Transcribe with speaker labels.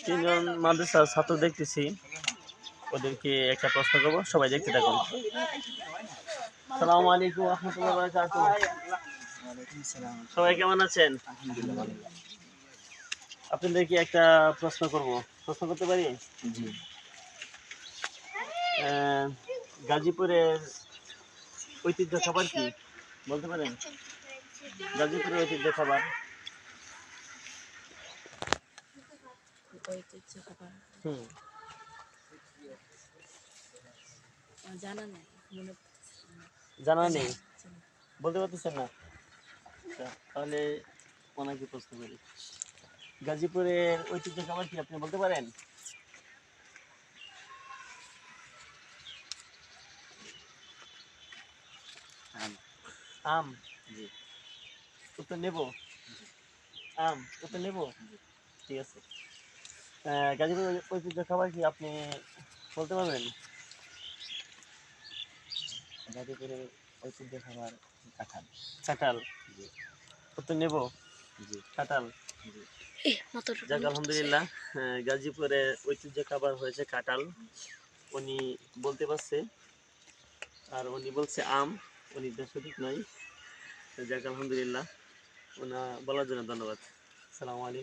Speaker 1: তিনজন মাদ্রাসার ছাত্র দেখতেছি, ওদেরকে একটা প্রশ্ন করবো, সবাই দেখতে থাকুন। আসসালামু আলাইকুম ওয়া রাহমাতুল্লাহি ওয়া বারাকাতুহু। সবাই কেমন আছেন? আপনাদেরকে একটা প্রশ্ন করব, প্রশ্ন করতে পারি?
Speaker 2: জি।
Speaker 1: গাজীপুরের ঐতিহ্য খাবার কি বলতে পারেন? গাজীপুরের ঐতিহ্য খাবার।
Speaker 3: ঐতিহ্য খাবার
Speaker 1: হুম,
Speaker 3: জানা নাই, মনে পড়তেছে না।
Speaker 1: জানা নেই, বলতে পারতেছেন না? আচ্ছা, তাহলে ওনাকে প্রশ্ন করি, গাজীপুরের ঐতিহ্য খাবার কি আপনি বলতে পারেন?
Speaker 2: আম।
Speaker 1: আম।
Speaker 2: জি।
Speaker 1: উত্তর নেব? আম উত্তর নেব। ঠিক আছে। গাজীপুরের ঐতিহ্য খাবার কি আপনি বলতে পারবেন?
Speaker 2: গাজীপুরের ঐতিহ্য খাবার কাঁঠাল।
Speaker 1: কাঁঠাল।
Speaker 2: জি।
Speaker 1: উত্তর নেব?
Speaker 2: জি।
Speaker 1: কাঁঠাল।
Speaker 2: জি।
Speaker 1: যাক আলহামদুলিল্লাহ, গাজীপুরের ঐতিহ্য খাবার হয়েছে কাঁঠাল। উনি বলতে পারছে, আর উনি বলছে আম। উনি সঠিক নয়। যাক আলহামদুলিল্লাহ, ওনা বলার জন্য ধন্যবাদ। আসসালামু আলাইকুম।